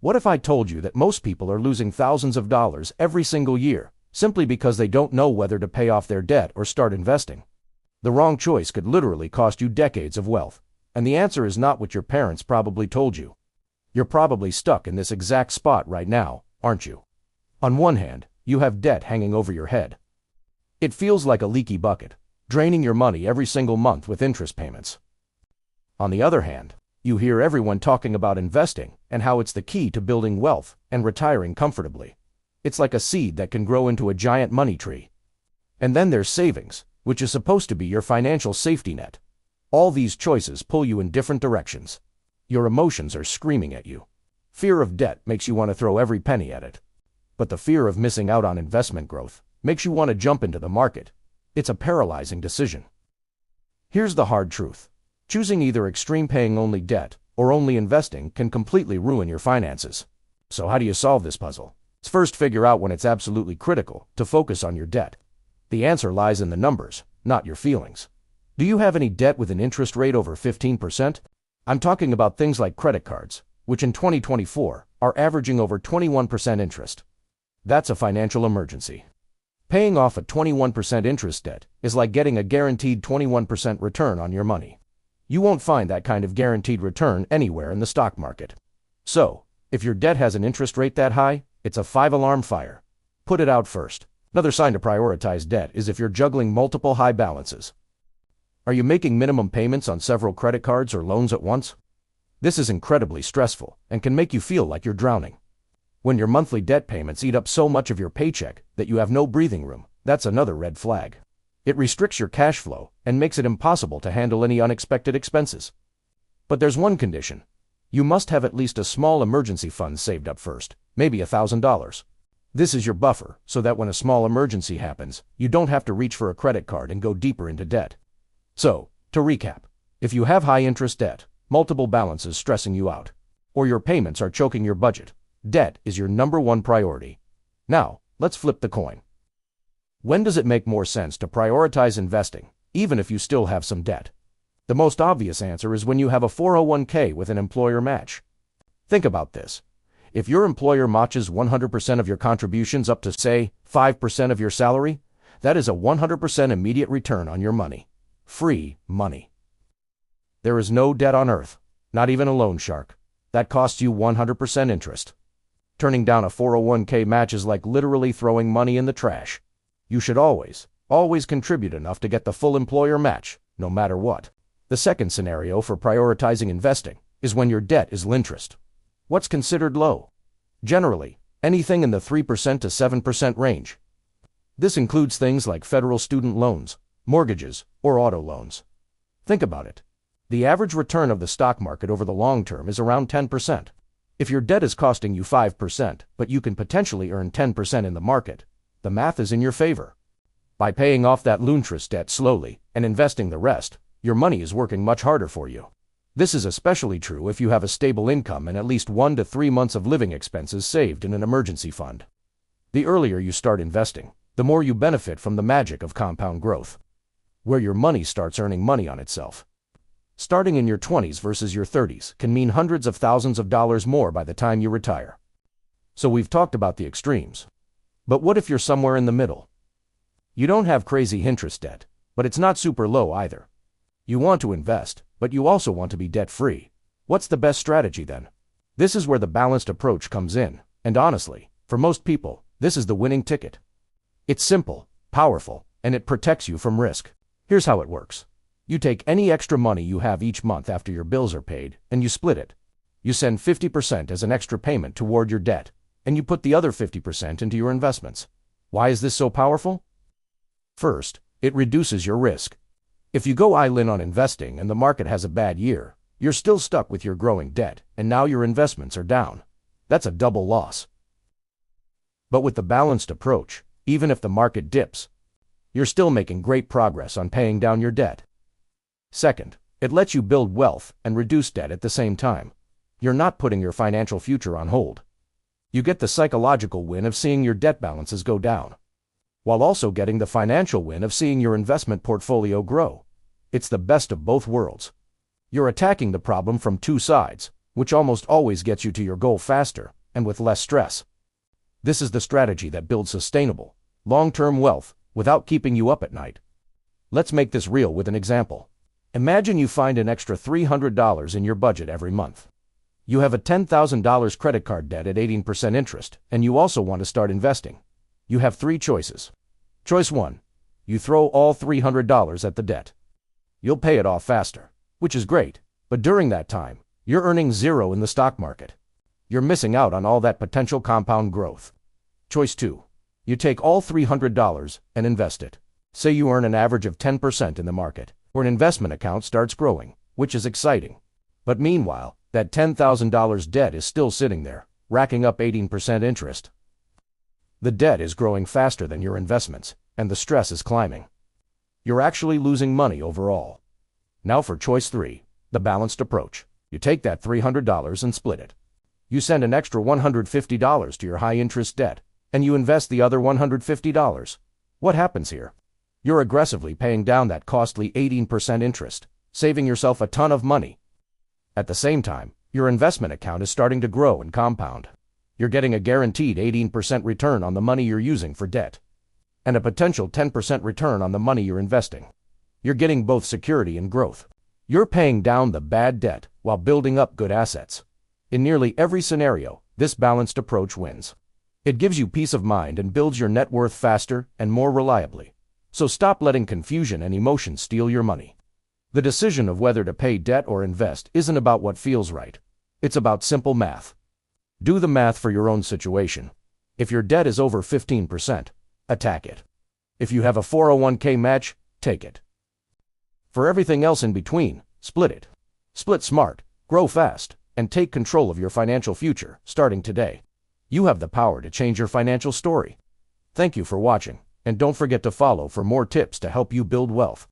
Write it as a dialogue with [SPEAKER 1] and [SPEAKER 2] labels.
[SPEAKER 1] What if I told you that most people are losing thousands of dollars every single year, simply because they don't know whether to pay off their debt or start investing? The wrong choice could literally cost you decades of wealth, and the answer is not what your parents probably told you. You're probably stuck in this exact spot right now, aren't you? On one hand, you have debt hanging over your head. It feels like a leaky bucket, draining your money every single month with interest payments. On the other hand, you hear everyone talking about investing and how it's the key to building wealth and retiring comfortably. It's like a seed that can grow into a giant money tree. And then there's savings, which is supposed to be your financial safety net. All these choices pull you in different directions. Your emotions are screaming at you. Fear of debt makes you want to throw every penny at it. But the fear of missing out on investment growth makes you want to jump into the market. It's a paralyzing decision. Here's the hard truth. Choosing either extreme paying only debt or only investing can completely ruin your finances. So how do you solve this puzzle? Let's first figure out when it's absolutely critical to focus on your debt. The answer lies in the numbers, not your feelings. Do you have any debt with an interest rate over 15%? I'm talking about things like credit cards, which in 2024 are averaging over 21% interest. That's a financial emergency. Paying off a 21% interest debt is like getting a guaranteed 21% return on your money. You won't find that kind of guaranteed return anywhere in the stock market. So, if your debt has an interest rate that high, it's a 5-alarm fire. Put it out first. Another sign to prioritize debt is if you're juggling multiple high balances. Are you making minimum payments on several credit cards or loans at once? This is incredibly stressful and can make you feel like you're drowning. When your monthly debt payments eat up so much of your paycheck that you have no breathing room, that's another red flag. It restricts your cash flow and makes it impossible to handle any unexpected expenses. But there's one condition. You must have at least a small emergency fund saved up first, maybe $1,000. This is your buffer, so that when a small emergency happens, you don't have to reach for a credit card and go deeper into debt. So, to recap, if you have high interest debt, multiple balances stressing you out, or your payments are choking your budget, debt is your number one priority. Now, let's flip the coin. When does it make more sense to prioritize investing, even if you still have some debt? The most obvious answer is when you have a 401k with an employer match. Think about this. If your employer matches 100% of your contributions up to, say, 5% of your salary, that is a 100% immediate return on your money. Free money. There is no debt on earth, not even a loan shark, that costs you 100% interest. Turning down a 401k match is like literally throwing money in the trash. You should always contribute enough to get the full employer match, no matter what. The second scenario for prioritizing investing is when your debt is low interest. What's considered low? Generally, anything in the 3% to 7% range. This includes things like federal student loans, mortgages, or auto loans. Think about it. The average return of the stock market over the long term is around 10%. If your debt is costing you 5%, but you can potentially earn 10% in the market, the math is in your favor. By paying off that low interest debt slowly and investing the rest, your money is working much harder for you. This is especially true if you have a stable income and at least 1 to 3 months of living expenses saved in an emergency fund. The earlier you start investing, the more you benefit from the magic of compound growth, where your money starts earning money on itself. Starting in your 20s versus your 30s can mean hundreds of thousands of dollars more by the time you retire. So we've talked about the extremes. But what if you're somewhere in the middle? You don't have crazy interest debt, but it's not super low either. You want to invest, but you also want to be debt-free. What's the best strategy then? This is where the balanced approach comes in, and honestly, for most people, this is the winning ticket. It's simple, powerful, and it protects you from risk. Here's how it works. You take any extra money you have each month after your bills are paid, and you split it. You send 50% as an extra payment toward your debt, and you put the other 50% into your investments. Why is this so powerful? First, it reduces your risk. If you go all in on investing and the market has a bad year, you're still stuck with your growing debt, and now your investments are down. That's a double loss. But with the balanced approach, even if the market dips, you're still making great progress on paying down your debt. Second, it lets you build wealth and reduce debt at the same time. You're not putting your financial future on hold. You get the psychological win of seeing your debt balances go down, while also getting the financial win of seeing your investment portfolio grow. It's the best of both worlds. You're attacking the problem from two sides, which almost always gets you to your goal faster and with less stress. This is the strategy that builds sustainable, long-term wealth without keeping you up at night. Let's make this real with an example. Imagine you find an extra $300 in your budget every month. You have a $10,000 credit card debt at 18% interest, and you also want to start investing. You have three choices. Choice 1. You throw all $300 at the debt. You'll pay it off faster, which is great, but during that time, you're earning zero in the stock market. You're missing out on all that potential compound growth. Choice 2. You take all $300 and invest it. Say you earn an average of 10% in the market, or an investment account starts growing, which is exciting. But meanwhile, that $10,000 debt is still sitting there, racking up 18% interest. The debt is growing faster than your investments, and the stress is climbing. You're actually losing money overall. Now for choice 3, the balanced approach. You take that $300 and split it. You send an extra $150 to your high-interest debt, and you invest the other $150. What happens here? You're aggressively paying down that costly 18% interest, saving yourself a ton of money. At the same time, your investment account is starting to grow and compound. You're getting a guaranteed 18% return on the money you're using for debt, and a potential 10% return on the money you're investing. You're getting both security and growth. You're paying down the bad debt while building up good assets. In nearly every scenario, this balanced approach wins. It gives you peace of mind and builds your net worth faster and more reliably. So stop letting confusion and emotion steal your money. The decision of whether to pay debt or invest isn't about what feels right. It's about simple math. Do the math for your own situation. If your debt is over 15%, attack it. If you have a 401k match, take it. For everything else in between, split it. Split smart, grow fast, and take control of your financial future, starting today. You have the power to change your financial story. Thank you for watching, and don't forget to follow for more tips to help you build wealth.